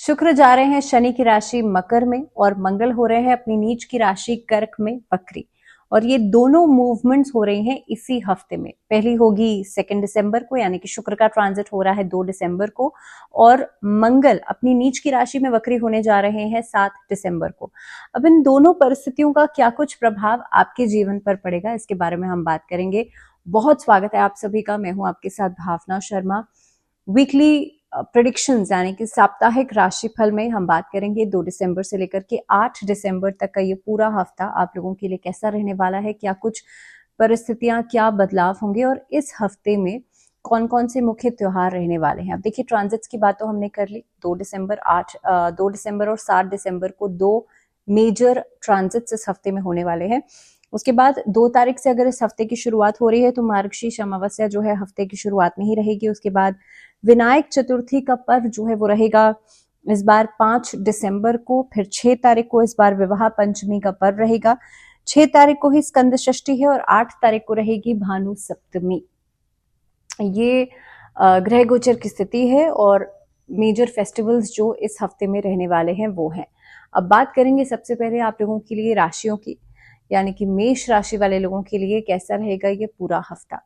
शुक्र जा रहे हैं शनि की राशि मकर में और मंगल हो रहे हैं अपनी नीच की राशि कर्क में बकरी। और ये दोनों मूवमेंट्स हो रही हैं इसी हफ्ते में। पहली होगी 2 दिसंबर को, यानी कि शुक्र का ट्रांजिट हो रहा है 2 दिसंबर को, और मंगल अपनी नीच की राशि में वक्री होने जा रहे हैं 7 दिसंबर को। अब इन दोनों परिस्थितियों का क्या कुछ प्रभाव आपके जीवन पर पड़ेगा, इसके बारे में हम बात करेंगे। बहुत स्वागत है आप सभी का। मैं हूं आपके साथ भावना शर्मा। वीकली प्रेडिक्शंस यानी कि साप्ताहिक राशिफल में हम बात करेंगे 2 दिसंबर से लेकर के 8 दिसंबर तक का ये पूरा हफ्ता आप लोगों के लिए कैसा रहने वाला है, क्या कुछ परिस्थितियां, क्या बदलाव होंगे और इस हफ्ते में कौन कौन से मुख्य त्योहार रहने वाले हैं। अब देखिए, ट्रांजिट्स की बात तो हमने कर ली। 2 दिसंबर और 7 दिसंबर को दो मेजर ट्रांजिट्स इस हफ्ते में होने वाले हैं। उसके बाद 2 तारीख से अगर इस हफ्ते की शुरुआत हो रही है तो मार्गशीर्ष अमावस्या जो है हफ्ते की शुरुआत में ही रहेगी। उसके बाद विनायक चतुर्थी का पर्व जो है वो रहेगा इस बार 5 दिसंबर को। फिर 6 तारीख को इस बार विवाह पंचमी का पर्व रहेगा। 6 तारीख को ही स्कंद षष्ठी है और 8 तारीख को रहेगी भानु सप्तमी। ये ग्रह गोचर की स्थिति है और मेजर फेस्टिवल्स जो इस हफ्ते में रहने वाले हैं वो हैं। अब बात करेंगे सबसे पहले आप लोगों के लिए राशियों की, यानी कि मेष राशि वाले लोगों के लिए कैसा रहेगा ये पूरा हफ्ता।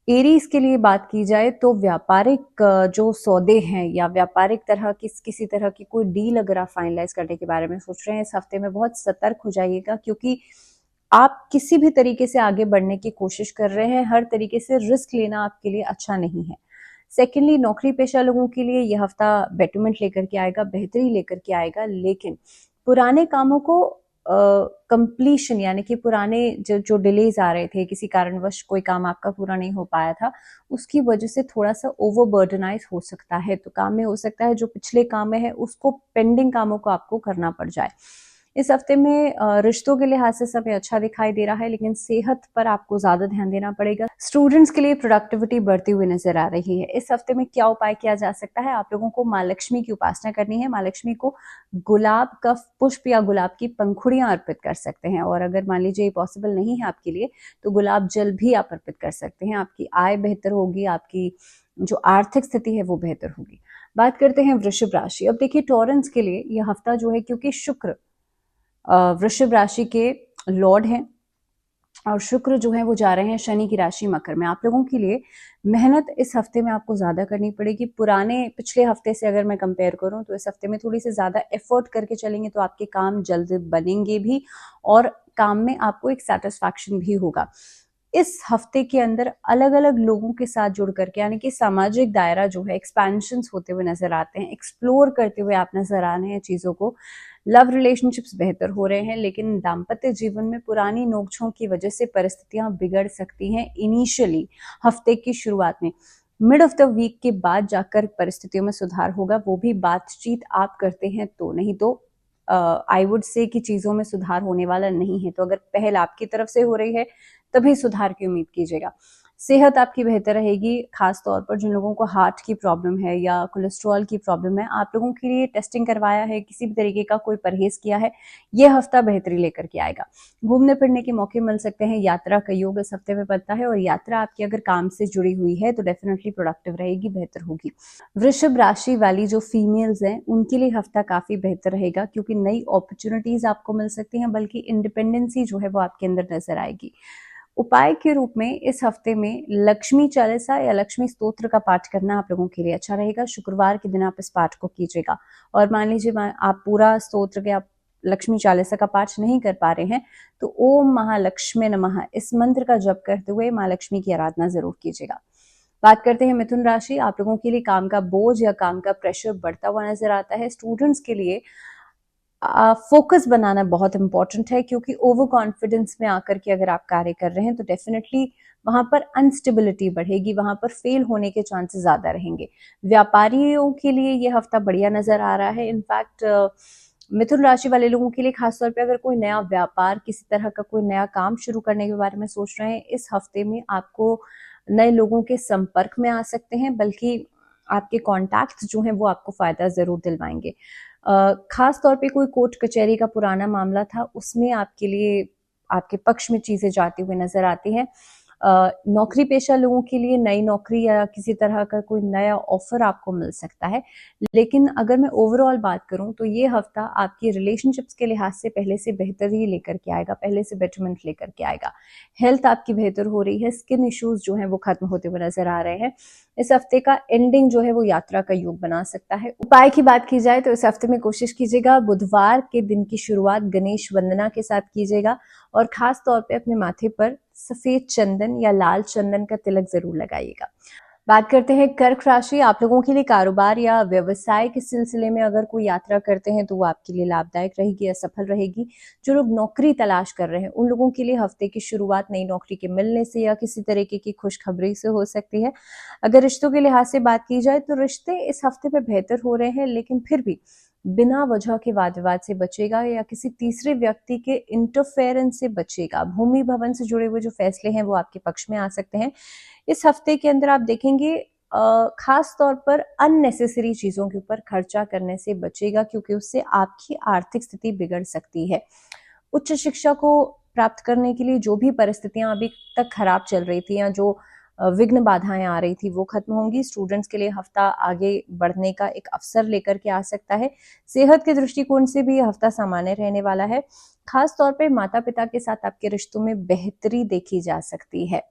एरीज के लिए बात की जाए तो व्यापारिक जो सौदे हैं या व्यापारिक तरह की किसी तरह की कोई डील अगर आप फाइनलाइज करने के बारे में सोच रहे हैं, इस हफ्ते में बहुत सतर्क हो जाइएगा, क्योंकि आप किसी भी तरीके से आगे बढ़ने की कोशिश कर रहे हैं। हर तरीके से रिस्क लेना आपके लिए अच्छा नहीं है। सेकेंडली, नौकरी पेशा लोगों के लिए यह हफ्ता बेटरमेंट लेकर के आएगा, बेहतरी लेकर के आएगा, लेकिन पुराने कामों को कंप्लीशन यानी कि पुराने जो डिलेज आ रहे थे, किसी कारणवश कोई काम आपका पूरा नहीं हो पाया था, उसकी वजह से थोड़ा सा ओवरबर्डनाइज हो सकता है। तो काम में हो सकता है जो पिछले काम में है उसको, पेंडिंग कामों को आपको करना पड़ जाए। इस हफ्ते में रिश्तों के लिहाज से समय अच्छा दिखाई दे रहा है, लेकिन सेहत पर आपको ज्यादा ध्यान देना पड़ेगा। स्टूडेंट्स के लिए प्रोडक्टिविटी बढ़ती हुई नजर आ रही है। इस हफ्ते में क्या उपाय किया जा सकता है? आप लोगों को माँ लक्ष्मी की उपासना करनी है। माँ लक्ष्मी को गुलाब का पुष्प या गुलाब की पंखुड़ियां अर्पित कर सकते हैं, और अगर मान लीजिए ये पॉसिबल नहीं है आपके लिए तो गुलाब जल भी आप अर्पित कर सकते हैं। आपकी आय बेहतर होगी, आपकी जो आर्थिक स्थिति है वो बेहतर होगी। बात करते हैं वृषभ राशि। अब देखिए, टॉरेंस के लिए यह हफ्ता जो है, क्योंकि शुक्र वृषभ राशि के लॉर्ड हैं और शुक्र जो है वो जा रहे हैं शनि की राशि मकर में, आप लोगों के लिए मेहनत इस हफ्ते में आपको ज्यादा करनी पड़ेगी। पिछले हफ्ते से अगर मैं कंपेयर करूं तो इस हफ्ते में थोड़ी सी ज्यादा एफर्ट करके चलेंगे तो आपके काम जल्द बनेंगे भी और काम में आपको एक सेटिस्फैक्शन भी होगा। इस हफ्ते के अंदर अलग अलग लोगों के साथ जुड़ करके, यानी कि सामाजिक दायरा जो है एक्सपेंशन होते हुए नजर आते हैं, एक्सप्लोर करते हुए आप नजर आ रहे हैं चीजों को। लव रिलेशनशिप्स बेहतर हो रहे हैं, लेकिन दाम्पत्य जीवन में पुरानी नोकझोंक की वजह से परिस्थितियां बिगड़ सकती हैं इनिशियली हफ्ते की शुरुआत में। मिड ऑफ द वीक के बाद जाकर परिस्थितियों में सुधार होगा, वो भी बातचीत आप करते हैं तो, नहीं तो आई वुड से कि चीजों में सुधार होने वाला नहीं है। तो अगर पहल आपकी तरफ से हो रही है तभी सुधार की उम्मीद कीजिएगा। सेहत आपकी बेहतर रहेगी, खास तौर पर जिन लोगों को हार्ट की प्रॉब्लम है या कोलेस्ट्रॉल की प्रॉब्लम है, आप लोगों के लिए टेस्टिंग करवाया है, किसी भी तरीके का कोई परहेज किया है, ये हफ्ता बेहतरी लेकर के आएगा। घूमने फिरने के मौके मिल सकते हैं, यात्रा का योग इस हफ्ते में बनता है, और यात्रा आपकी अगर काम से जुड़ी हुई है तो डेफिनेटली प्रोडक्टिव रहेगी, बेहतर होगी। वृषभ राशि वाली जो फीमेल्स हैं उनके लिए हफ्ता काफी बेहतर रहेगा, क्योंकि नई अपॉर्चुनिटीज आपको मिल सकती हैं, बल्कि इंडिपेंडेंसी जो है वो आपके अंदर नजर आएगी। उपाय के रूप में इस हफ्ते में लक्ष्मी चालीसा या लक्ष्मी स्तोत्र का पाठ करना आप लोगों के लिए अच्छा रहेगा। शुक्रवार के दिन आप इस पाठ को कीजिएगा, और मान लीजिए आप पूरा स्तोत्र के आप लक्ष्मी चालीसा का पाठ नहीं कर पा रहे हैं तो ओम महालक्ष्मी नमः इस मंत्र का जप करते हुए माँ लक्ष्मी की आराधना जरूर कीजिएगा। बात करते हैं मिथुन राशि। आप लोगों के लिए काम का बोझ या काम का प्रेशर बढ़ता हुआ नजर आता है। स्टूडेंट्स के लिए फोकस बनाना बहुत इंपॉर्टेंट है, क्योंकि ओवर कॉन्फिडेंस में आकर के अगर आप कार्य कर रहे हैं तो डेफिनेटली वहां पर अनस्टेबिलिटी बढ़ेगी, वहां पर फेल होने के चांसेस ज्यादा रहेंगे। व्यापारियों के लिए यह हफ्ता बढ़िया नजर आ रहा है। इनफैक्ट मिथुन राशि वाले लोगों के लिए खासतौर पे अगर कोई नया व्यापार, किसी तरह का कोई नया काम शुरू करने के बारे में सोच रहे हैं, इस हफ्ते में आपको नए लोगों के संपर्क में आ सकते हैं, बल्कि आपके कॉन्टैक्ट जो हैं वो आपको फायदा जरूर दिलवाएंगे। खास तौर पे कोई कोर्ट कचहरी का पुराना मामला था, उसमें आपके लिए आपके पक्ष में चीजें जाती हुई नजर आती हैं। नौकरी पेशा लोगों के लिए नई नौकरी या किसी तरह का कोई नया ऑफर आपको मिल सकता है। लेकिन अगर मैं ओवरऑल बात करूं तो ये हफ्ता आपकी रिलेशनशिप्स के लिहाज से पहले से बेहतरी लेकर के आएगा, पहले से बेटरमेंट लेकर के आएगा। हेल्थ आपकी बेहतर हो रही है, स्किन इश्यूज जो हैं वो खत्म होते हुए नजर आ रहे हैं। इस हफ्ते का एंडिंग जो है वो यात्रा का योग बना सकता है। उपाय की बात की जाए तो इस हफ्ते में कोशिश कीजिएगा बुधवार के दिन की शुरुआत गणेश वंदना के साथ कीजिएगा और खास तौर पे अपने माथे पर सफेद चंदन या लाल चंदन का तिलक जरूर लगाइएगा। बात करते हैं कर्क राशि। आप लोगों के लिए कारोबार या व्यवसाय के सिलसिले में अगर कोई यात्रा करते हैं तो वो आपके लिए लाभदायक रहेगी या सफल रहेगी। जो लोग नौकरी तलाश कर रहे हैं उन लोगों के लिए हफ्ते की शुरुआत नई नौकरी के मिलने से या किसी तरीके की खुशखबरी से हो सकती है। अगर रिश्तों के लिहाज से बात की जाए तो रिश्ते इस हफ्ते में बेहतर हो रहे हैं, लेकिन फिर भी बिना वजह के वाद विवाद से बचेगा या किसी तीसरे व्यक्ति के इंटरफेरेंस से बचेगा। भूमि भवन से जुड़े हुए जो फैसले हैं वो आपके पक्ष में आ सकते हैं। इस हफ्ते के अंदर आप देखेंगे खास तौर पर अननेसेसरी चीजों के ऊपर खर्चा करने से बचेगा, क्योंकि उससे आपकी आर्थिक स्थिति बिगड़ सकती है। उच्च शिक्षा को प्राप्त करने के लिए जो भी परिस्थितियां अभी तक खराब चल रही थी या जो विघ्न बाधाएं आ रही थी वो खत्म होंगी। स्टूडेंट्स के लिए हफ्ता आगे बढ़ने का एक अवसर लेकर के आ सकता है। सेहत के दृष्टिकोण से भी यह हफ्ता सामान्य रहने वाला है। खास तौर पे माता पिता के साथ आपके रिश्तों में बेहतरी देखी जा सकती है।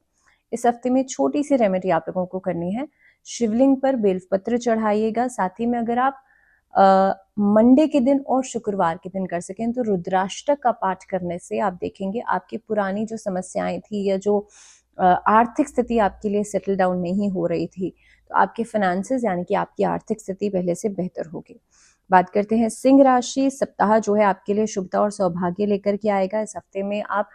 इस हफ्ते में छोटी सी रेमेडी आप लोगों को करनी है। शिवलिंग पर बेलपत्र चढ़ाइएगा। साथ ही में अगर आप मंडे के दिन और शुक्रवार के दिन कर सकें तो रुद्राष्टक का पाठ करने से आप देखेंगे आपकी पुरानी जो समस्याएं थी या जो आर्थिक स्थिति आपके लिए सेटल डाउन नहीं हो रही थी, तो आपके फाइनेंसेस यानी कि आपकी आर्थिक स्थिति पहले से बेहतर होगी। बात करते हैं सिंह राशि। सप्ताह जो है आपके लिए शुभता और सौभाग्य लेकर के आएगा। इस हफ्ते में आप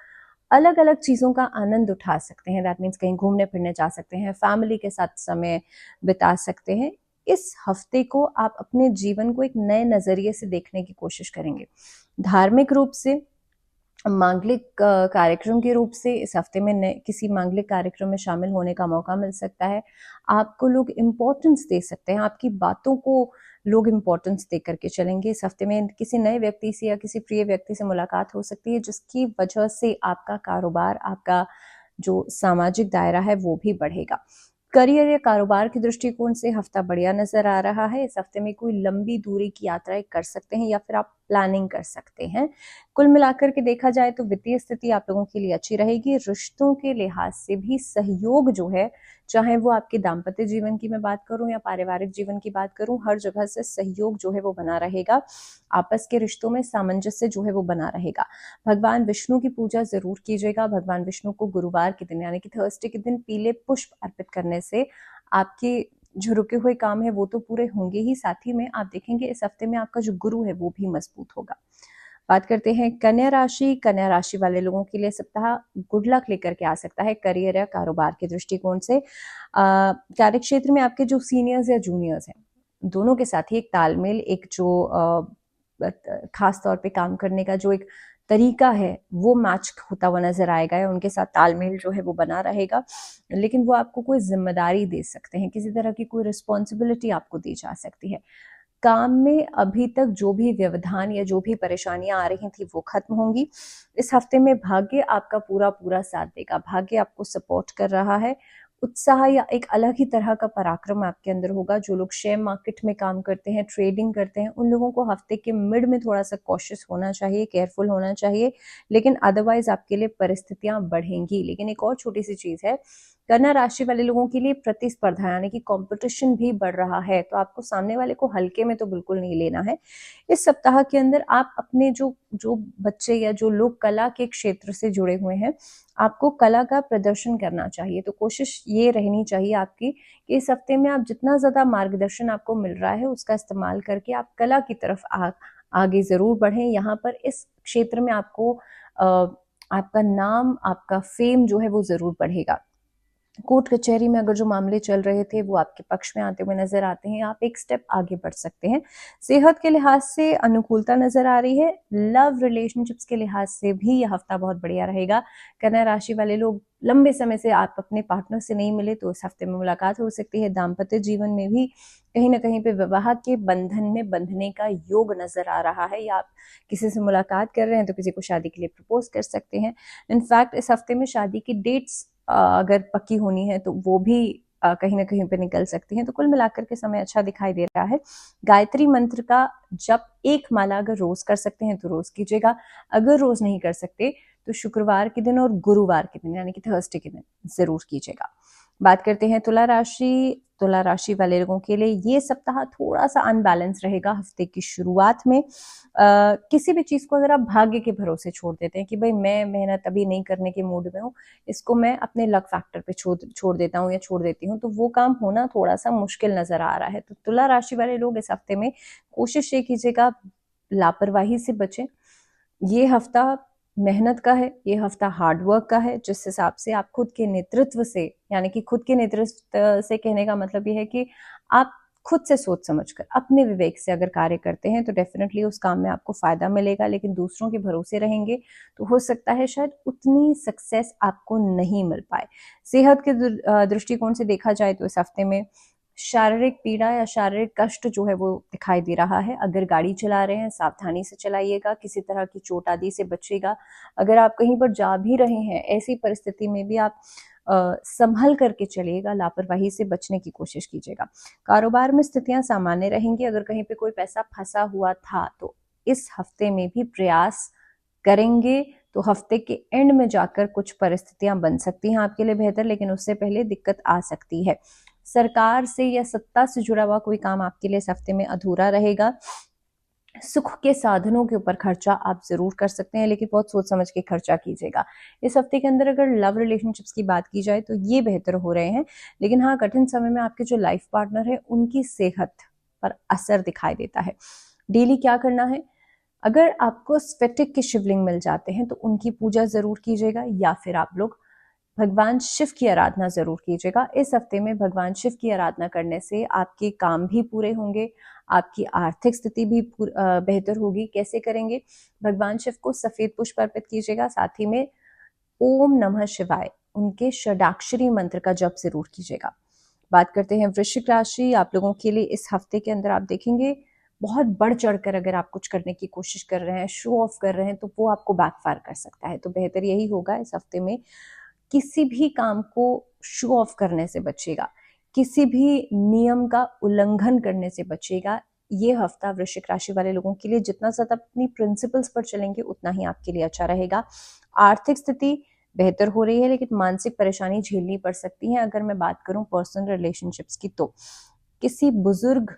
अलग अलग चीजों का आनंद उठा सकते हैं। दैट मीन्स कहीं घूमने फिरने जा सकते हैं, फैमिली के साथ समय बिता सकते हैं। इस हफ्ते को आप अपने जीवन को एक नए नजरिए से देखने की कोशिश करेंगे। धार्मिक रूप से, मांगलिक कार्यक्रम के रूप से इस हफ्ते में किसी मांगलिक कार्यक्रम में शामिल होने का मौका मिल सकता है। आपको लोग इम्पोर्टेंस दे सकते हैं, आपकी बातों को लोग इम्पोर्टेंस दे करके चलेंगे। इस हफ्ते में किसी नए व्यक्ति से या किसी प्रिय व्यक्ति से मुलाकात हो सकती है, जिसकी वजह से आपका कारोबार, आपका जो सामाजिक दायरा है वो भी बढ़ेगा। करियर या कारोबार के दृष्टिकोण से हफ्ता बढ़िया नजर आ रहा है। इस हफ्ते में कोई लंबी दूरी की यात्राएं कर सकते हैं या फिर आप प्लानिंग कर सकते हैं। कुल मिलाकर के देखा जाए तो वित्तीय स्थिति आप लोगों के लिए अच्छी रहेगी। रिश्तों के लिहाज से भी सहयोग जो है, चाहे वो आपके दाम्पत्य जीवन की मैं बात करूं या पारिवारिक जीवन की बात करूं, हर जगह से सहयोग जो है वो बना रहेगा। आपस के रिश्तों में सामंजस्य जो है वो बना रहेगा। भगवान विष्णु की पूजा जरूर कीजिएगा। भगवान विष्णु को गुरुवार के दिन यानी कि थर्सडे के दिन पीले पुष्प अर्पित करने से आपके जो रुके हुए काम है वो तो पूरे होंगे ही, साथ ही में आप देखेंगे इस हफ्ते में आपका जो गुरु है वो भी मजबूत होगा। बात करते हैं कन्या राशि। कन्या राशि वाले लोगों के लिए सप्ताह गुड लक लेकर के आ सकता है करियर या कारोबार के दृष्टिकोण से। कार्य क्षेत्र में आपके जो सीनियर्स या जूनियर्स हैं दोनों के साथ ही एक तालमेल, एक जो खास तौर पे काम करने का जो एक तरीका है वो मैच होता हुआ नजर आएगा या उनके साथ तालमेल जो है वो बना रहेगा। लेकिन वो आपको कोई जिम्मेदारी दे सकते हैं, किसी तरह की कोई रिस्पॉन्सिबिलिटी आपको दी जा सकती है। काम में अभी तक जो भी व्यवधान या जो भी परेशानियां आ रही थी वो खत्म होंगी। इस हफ्ते में भाग्य आपका पूरा पूरा साथ देगा। भाग्य आपको सपोर्ट कर रहा है। उत्साह या एक अलग ही तरह का पराक्रम आपके अंदर होगा। जो लोग शेयर मार्केट में काम करते हैं, ट्रेडिंग करते हैं, उन लोगों को हफ्ते के मिड में थोड़ा सा कॉशियस होना चाहिए, केयरफुल होना चाहिए। लेकिन अदरवाइज आपके लिए परिस्थितियां बढ़ेंगी। लेकिन एक और छोटी सी चीज है, कन्या राशि वाले लोगों के लिए प्रतिस्पर्धा यानी कि कंपटीशन भी बढ़ रहा है, तो आपको सामने वाले को हल्के में तो बिल्कुल नहीं लेना है। इस सप्ताह के अंदर आप अपने जो जो बच्चे या जो लोग कला के क्षेत्र से जुड़े हुए हैं, आपको कला का प्रदर्शन करना चाहिए। तो कोशिश ये रहनी चाहिए आपकी कि इस हफ्ते में आप जितना ज्यादा मार्गदर्शन आपको मिल रहा है उसका इस्तेमाल करके आप कला की तरफ आगे जरूर बढ़ें। यहाँ पर इस क्षेत्र में आपको आपका नाम, आपका फेम जो है वो जरूर बढ़ेगा। कोर्ट कचहरी में अगर जो मामले चल रहे थे वो आपके पक्ष में आते हुए नजर आते हैं, आप एक स्टेप आगे बढ़ सकते हैं। सेहत के लिहाज से अनुकूलता नजर आ रही है। लव रिलेशनशिप्स के लिहाज से भी यह हफ्ता बहुत बढ़िया रहेगा। कन्या राशि वाले लोग लंबे समय से आप अपने पार्टनर से नहीं मिले तो इस हफ्ते में मुलाकात हो सकती है। दाम्पत्य जीवन में भी कहीं ना कहीं पे विवाह के बंधन में बंधने का योग नजर आ रहा है, या आप किसी से मुलाकात कर रहे हैं तो किसी को शादी के लिए प्रपोज कर सकते हैं। इनफैक्ट इस हफ्ते में शादी की डेट्स अगर पक्की होनी है तो वो भी कहीं ना कहीं पे निकल सकती हैं। तो कुल मिलाकर के समय अच्छा दिखाई दे रहा है। गायत्री मंत्र का जब एक माला अगर रोज कर सकते हैं तो रोज कीजिएगा, अगर रोज नहीं कर सकते तो शुक्रवार के दिन और गुरुवार के दिन यानी कि थर्सडे के दिन जरूर कीजिएगा। बात करते हैं तुला राशि। तुला राशि वाले लोगों के लिए ये सप्ताह थोड़ा सा अनबैलेंस रहेगा। हफ्ते की शुरुआत में किसी भी चीज को अगर आप भाग्य के भरोसे छोड़ देते हैं कि भाई मैं मेहनत अभी नहीं करने के मूड में हूँ, इसको मैं अपने लक फैक्टर पे छोड़ देता हूँ या छोड़ देती हूँ, तो वो काम होना थोड़ा सा मुश्किल नजर आ रहा है। तो तुला राशि वाले लोग इस हफ्ते में कोशिश ये कीजिएगा लापरवाही से बचें। ये हफ्ता मेहनत का है, ये हफ्ता हार्ड वर्क का है, जिस हिसाब से आप खुद के नेतृत्व से, यानी कि खुद के नेतृत्व से कहने का मतलब ये है कि आप खुद से सोच समझकर अपने विवेक से अगर कार्य करते हैं तो डेफिनेटली उस काम में आपको फायदा मिलेगा। लेकिन दूसरों के भरोसे रहेंगे तो हो सकता है शायद उतनी सक्सेस आपको नहीं मिल पाए। सेहत के दृष्टिकोण से देखा जाए तो इस हफ्ते में शारीरिक पीड़ा या शारीरिक कष्ट जो है वो दिखाई दे रहा है। अगर गाड़ी चला रहे हैं सावधानी से चलाइएगा, किसी तरह की चोट आदि से बचिएगा। अगर आप कहीं पर जा भी रहे हैं ऐसी परिस्थिति में भी आप संभल करके चलिएगा, लापरवाही से बचने की कोशिश कीजिएगा। कारोबार में स्थितियां सामान्य रहेंगी। अगर कहीं पे कोई पैसा फंसा हुआ था तो इस हफ्ते में भी प्रयास करेंगे तो हफ्ते के एंड में जाकर कुछ परिस्थितियां बन सकती हैं आपके लिए बेहतर, लेकिन उससे पहले दिक्कत आ सकती है। सरकार से या सत्ता से जुड़ा हुआ कोई काम आपके लिए इस हफ्ते में अधूरा रहेगा। सुख के साधनों के ऊपर खर्चा आप जरूर कर सकते हैं, लेकिन बहुत सोच समझ के खर्चा कीजिएगा। इस हफ्ते के अंदर अगर लव रिलेशनशिप्स की बात की जाए तो ये बेहतर हो रहे हैं, लेकिन हाँ कठिन समय में आपके जो लाइफ पार्टनर है उनकी सेहत पर असर दिखाई देता है। डेली क्या करना है, अगर आपको स्फटिक के शिवलिंग मिल जाते हैं तो उनकी पूजा जरूर कीजिएगा, या फिर आप लोग भगवान शिव की आराधना जरूर कीजिएगा। इस हफ्ते में भगवान शिव की आराधना करने से आपके काम भी पूरे होंगे, आपकी आर्थिक स्थिति भी बेहतर होगी। कैसे करेंगे, भगवान शिव को सफेद पुष्प अर्पित कीजिएगा, साथ ही में ओम नमः शिवाय उनके षडाक्षरी मंत्र का जप जरूर कीजिएगा। बात करते हैं वृश्चिक राशि। आप लोगों के लिए इस हफ्ते के अंदर आप देखेंगे बहुत बढ़ चढ़कर अगर आप कुछ करने की कोशिश कर रहे हैं, शो ऑफ कर रहे हैं, तो वो आपको बैकफायर कर सकता है। तो बेहतर यही होगा इस हफ्ते में किसी भी काम को शो ऑफ करने से बचेगा, किसी भी नियम का उल्लंघन करने से बचेगा। ये हफ्ता वृश्चिक राशि वाले लोगों के लिए जितना ज्यादा अपनी प्रिंसिपल्स पर चलेंगे उतना ही आपके लिए अच्छा रहेगा। आर्थिक स्थिति बेहतर हो रही है, लेकिन मानसिक परेशानी झेलनी पड़ सकती है। अगर मैं बात करूं पर्सनल रिलेशनशिप्स की तो किसी बुजुर्ग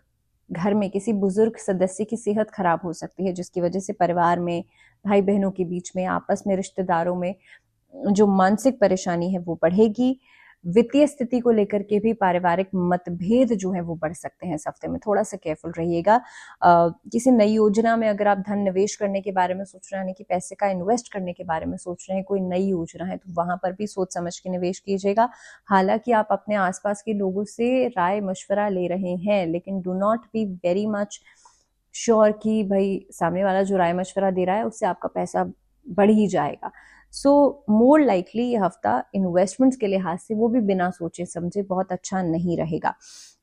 घर में किसी बुजुर्ग सदस्य की सेहत खराब हो सकती है, जिसकी वजह से परिवार में, भाई बहनों के बीच में, आपस में, रिश्तेदारों में जो मानसिक परेशानी है वो बढ़ेगी। वित्तीय स्थिति को लेकर के भी पारिवारिक मतभेद जो है वो बढ़ सकते हैं। इस हफ्ते में थोड़ा सा केयरफुल रहिएगा। किसी नई योजना में अगर आप धन निवेश करने के बारे में सोच रहे हैं, यानी कि पैसे का इन्वेस्ट करने के बारे में सोच रहे हैं, कोई नई योजना है, तो वहां पर भी सोच समझ के निवेश कीजिएगा। हालांकि आप अपने आसपास के लोगों से राय मशवरा ले रहे हैं, लेकिन do not be very much sure कि भाई सामने वाला जो राय मशवरा दे रहा है उससे आपका पैसा बढ़ ही जाएगा। सो मोर लाइकली ये हफ्ता इन्वेस्टमेंट्स के लिहाज से वो भी बिना सोचे समझे बहुत अच्छा नहीं रहेगा।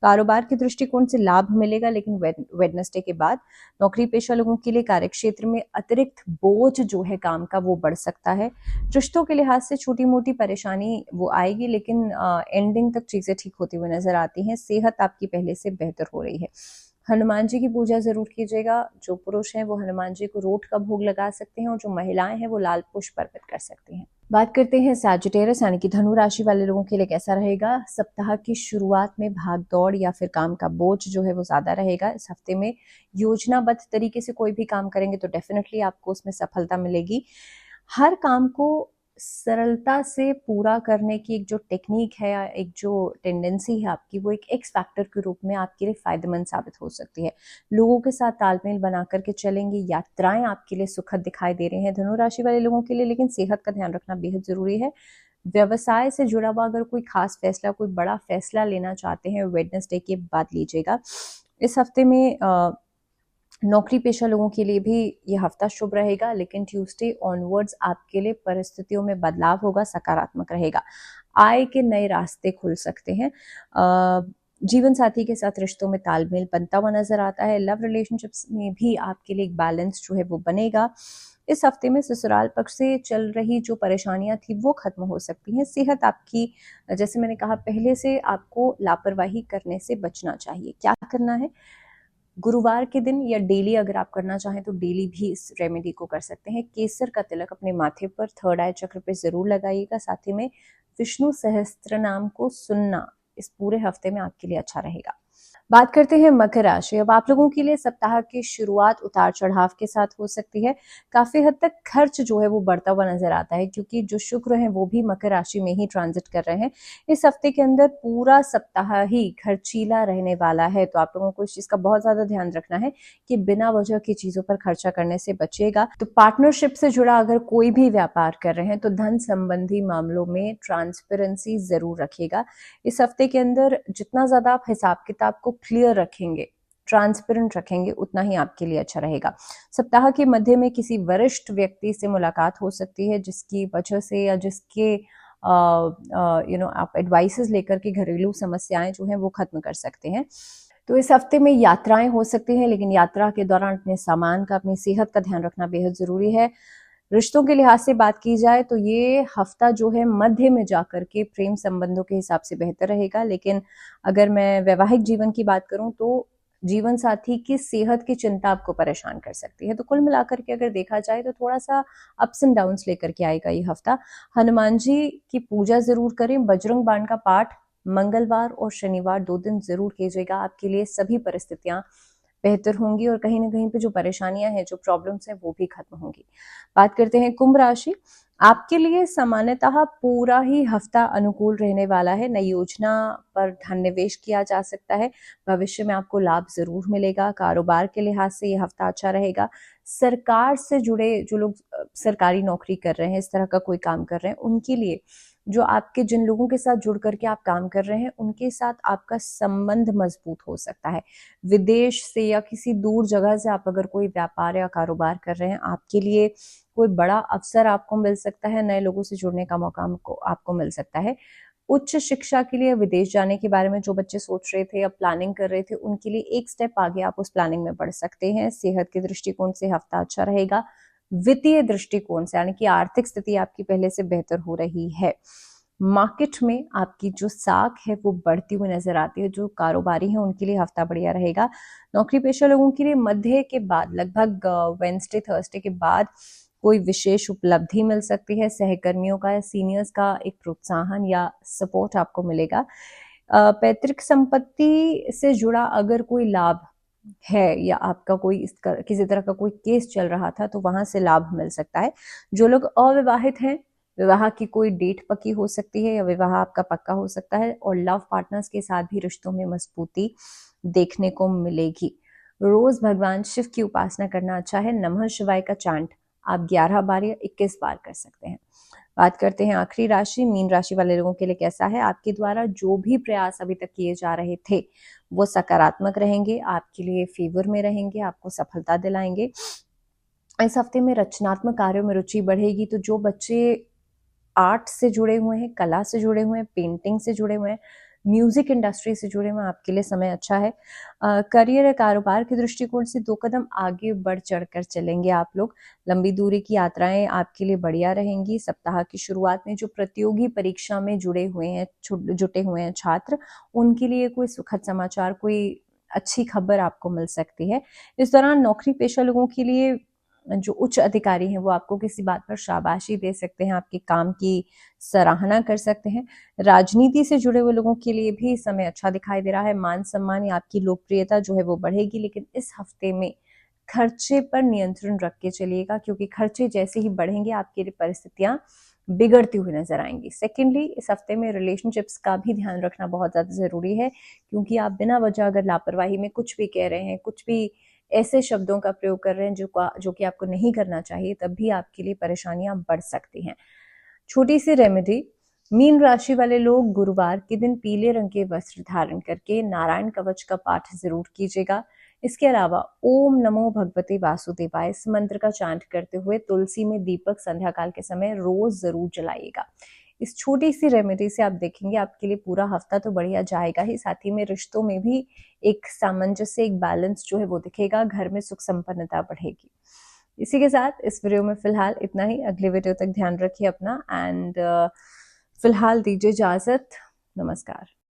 कारोबार के दृष्टिकोण से लाभ मिलेगा, लेकिन वेडनेसडे के बाद नौकरी पेशा लोगों के लिए कार्यक्षेत्र में अतिरिक्त बोझ जो है काम का वो बढ़ सकता है। रिश्तों के लिहाज से छोटी मोटी परेशानी वो आएगी, लेकिन एंडिंग तक चीजें ठीक होती हुई नजर आती हैं। सेहत आपकी पहले से बेहतर हो रही है। हनुमान जी की पूजा जरूर कीजिएगा। जो पुरुष हैं वो हनुमान जी को रोट का भोग लगा सकते हैं, और जो महिलाएं हैं वो लाल पुष्प अर्पित कर सकती हैं। बात करते हैं सैजिटेरियस यानी कि धनु राशि वाले लोगों के लिए कैसा रहेगा। सप्ताह की शुरुआत में भाग दौड़ या फिर काम का बोझ जो है वो ज्यादा रहेगा। इस हफ्ते में योजनाबद्ध तरीके से कोई भी काम करेंगे तो डेफिनेटली आपको उसमें सफलता मिलेगी। हर काम को सरलता से पूरा करने की एक जो टेक्निक है, एक जो टेंडेंसी है आपकी, वो एक एक्स फैक्टर के रूप में आपके लिए फायदेमंद साबित हो सकती है। लोगों के साथ तालमेल बना करके चलेंगे। यात्राएं आपके लिए सुखद दिखाई दे रही हैं धनु राशि वाले लोगों के लिए, लेकिन सेहत का ध्यान रखना बेहद जरूरी है। व्यवसाय से जुड़ा हुआ अगर कोई खास फैसला, कोई बड़ा फैसला लेना चाहते हैं, वेडनेसडे के बाद लीजिएगा। इस हफ्ते में नौकरी पेशा लोगों के लिए भी ये हफ्ता शुभ रहेगा, लेकिन ट्यूसडे ऑनवर्ड्स आपके लिए परिस्थितियों में बदलाव होगा, सकारात्मक रहेगा। आय के नए रास्ते खुल सकते हैं। जीवन साथी के साथ रिश्तों में तालमेल बनता हुआ नजर आता है। लव रिलेशनशिप्स में भी आपके लिए एक बैलेंस जो है वो बनेगा। इस हफ्ते में ससुराल पक्ष से चल रही जो परेशानियां थी वो खत्म हो सकती हैं। सेहत आपकी, जैसे मैंने कहा पहले से, आपको लापरवाही करने से बचना चाहिए। क्या करना है? गुरुवार के दिन या डेली अगर आप करना चाहें तो डेली भी इस रेमेडी को कर सकते हैं। केसर का तिलक अपने माथे पर थर्ड आई चक्र पे जरूर लगाइएगा। साथ ही में विष्णु सहस्त्र नाम को सुनना इस पूरे हफ्ते में आपके लिए अच्छा रहेगा। बात करते हैं मकर राशि। अब आप लोगों के लिए सप्ताह की शुरुआत उतार चढ़ाव के साथ हो सकती है। काफी हद तक खर्च जो है वो बढ़ता हुआ नजर आता है, क्योंकि जो शुक्र है वो भी मकर राशि में ही ट्रांजिट कर रहे हैं। इस हफ्ते के अंदर पूरा सप्ताह ही खर्चीला रहने वाला है, तो आप लोगों को इस चीज का बहुत ज्यादा ध्यान रखना है कि बिना वजह की चीजों पर खर्चा करने से बचेगा। तो पार्टनरशिप से जुड़ा अगर कोई भी व्यापार कर रहे हैं तो धन संबंधी मामलों में ट्रांसपेरेंसी जरूर रखिएगा। इस हफ्ते के अंदर जितना ज्यादा आप हिसाब किताब को क्लियर रखेंगे, ट्रांसपेरेंट रखेंगे, उतना ही आपके लिए अच्छा रहेगा। सप्ताह के मध्य में किसी वरिष्ठ व्यक्ति से मुलाकात हो सकती है, जिसकी वजह से या जिसके आप एडवाइसेस लेकर के घरेलू समस्याएं जो हैं वो खत्म कर सकते हैं। तो इस हफ्ते में यात्राएं हो सकती हैं, लेकिन यात्रा के दौरान अपने सामान का, अपनी सेहत का ध्यान रखना बेहद जरूरी है। रिश्तों के लिहाज से बात की जाए तो ये हफ्ता जो है मध्य में जाकर के प्रेम संबंधों के हिसाब से बेहतर रहेगा। लेकिन अगर मैं वैवाहिक जीवन की बात करूं तो जीवन साथी की सेहत की चिंता आपको परेशान कर सकती है। तो कुल मिलाकर के अगर देखा जाए तो थोड़ा सा अप्स एंड डाउन्स लेकर के आएगा ये हफ्ता। हनुमान जी की पूजा जरूर करें। बजरंग बाण का पाठ मंगलवार और शनिवार 2 दिन जरूर कीजिएगा। आपके लिए सभी परिस्थितियां बेहतर होंगी और कहीं ना कहीं पे जो परेशानियां हैं, जो प्रॉब्लम्स हैं, वो भी खत्म होंगी। बात करते हैं कुंभ राशि। आपके लिए सामान्यतः पूरा ही हफ्ता अनुकूल रहने वाला है। नई योजना पर धन निवेश किया जा सकता है। भविष्य में आपको लाभ जरूर मिलेगा। कारोबार के लिहाज से यह हफ्ता अच्छा रहेगा। सरकार से जुड़े जो लोग सरकारी नौकरी कर रहे हैं, इस तरह का कोई काम कर रहे हैं, उनके लिए जो आपके जिन लोगों के साथ जुड़ करके आप काम कर रहे हैं, उनके साथ आपका संबंध मजबूत हो सकता है। विदेश से या किसी दूर जगह से आप अगर कोई व्यापार या कारोबार कर रहे हैं, आपके लिए कोई बड़ा अवसर आपको मिल सकता है। नए लोगों से जुड़ने का मौका आपको मिल सकता है। उच्च शिक्षा के लिए विदेश जाने के बारे में जो बच्चे सोच रहे थे या प्लानिंग कर रहे थे, उनके लिए एक स्टेप आगे आप उस प्लानिंग में बढ़ सकते हैं। सेहत के दृष्टिकोण से हफ्ता अच्छा रहेगा। वित्तीय दृष्टिकोण से, यानी कि आर्थिक स्थिति आपकी पहले से बेहतर हो रही है। मार्केट में आपकी जो साख है वो बढ़ती हुई नजर आती है। जो कारोबारी हैं उनके लिए हफ्ता बढ़िया रहेगा। नौकरी पेशा लोगों के लिए मध्य के बाद, लगभग वेंसडे थर्सडे के बाद कोई विशेष उपलब्धि मिल सकती है। सहकर्मियों का या सीनियर्स का एक प्रोत्साहन या सपोर्ट आपको मिलेगा। पैतृक संपत्ति से जुड़ा अगर कोई लाभ है या आपका कोई किसी तरह का कोई केस चल रहा था, तो वहां से लाभ मिल सकता है। जो लोग अविवाहित हैं, विवाह की कोई डेट पक्की हो सकती है या विवाह आपका पक्का हो सकता है। और लव पार्टनर्स के साथ भी रिश्तों में मजबूती देखने को मिलेगी। रोज भगवान शिव की उपासना करना अच्छा है। नमः शिवाय का चांट आप 11 बार या 21 बार कर सकते हैं। बात करते हैं आखिरी राशि, मीन राशि वाले लोगों के लिए कैसा है। आपके द्वारा जो भी प्रयास अभी तक किए जा रहे थे वो सकारात्मक रहेंगे, आपके लिए फेवर में रहेंगे, आपको सफलता दिलाएंगे। इस हफ्ते में रचनात्मक कार्यों में रुचि बढ़ेगी। तो जो बच्चे आर्ट से जुड़े हुए हैं, कला से जुड़े हुए हैं, पेंटिंग से जुड़े हुए हैं, म्यूजिक इंडस्ट्री से जुड़े हुए हैं, आपके लिए समय अच्छा है। करियर या कारोबार के दृष्टिकोण से 2 कदम आगे बढ़ चढ़कर चलेंगे आप लोग। लंबी दूरी की यात्राएं आपके लिए बढ़िया रहेंगी। सप्ताह की शुरुआत में जो प्रतियोगी परीक्षा में जुटे हुए हैं छात्र, उनके लिए कोई सुखद समाचार, कोई अच्छी खबर आपको मिल सकती है। इस दौरान नौकरी पेशा लोगों के लिए जो उच्च अधिकारी हैं वो आपको किसी बात पर शाबाशी दे सकते हैं, आपके काम की सराहना कर सकते हैं। राजनीति से जुड़े हुए लोगों के लिए भी समय अच्छा दिखाई दे रहा है। मान सम्मान या आपकी लोकप्रियता जो है वो बढ़ेगी। लेकिन इस हफ्ते में खर्चे पर नियंत्रण रख के चलिएगा, क्योंकि खर्चे जैसे ही बढ़ेंगे आपकी परिस्थितियां बिगड़ती हुई नजर आएंगी। सेकेंडली, इस हफ्ते में रिलेशनशिप्स का भी ध्यान रखना बहुत ज्यादा जरूरी है, क्योंकि आप बिना वजह अगर लापरवाही में कुछ भी कह रहे हैं, कुछ भी ऐसे शब्दों का प्रयोग कर रहे हैं जो कि आपको नहीं करना चाहिए, तब भी आपके लिए परेशानियां बढ़ सकती हैं। छोटी सी रेमेडी, मीन राशि वाले लोग गुरुवार के दिन पीले रंग के वस्त्र धारण करके नारायण कवच का पाठ जरूर कीजिएगा। इसके अलावा ओम नमो भगवते वासुदेवाय इस मंत्र का चांट करते हुए तुलसी में दीपक संध्या काल के समय रोज जरूर जलाइएगा। इस छोटी सी रेमेडी से आप देखेंगे आपके लिए पूरा हफ्ता तो बढ़िया जाएगा ही, साथ ही में रिश्तों में भी एक सामंजस्य, एक बैलेंस जो है वो दिखेगा, घर में सुख संपन्नता बढ़ेगी। इसी के साथ इस वीडियो में फिलहाल इतना ही। अगले वीडियो तक ध्यान रखिए अपना, एंड फिलहाल दीजिए इजाजत। नमस्कार।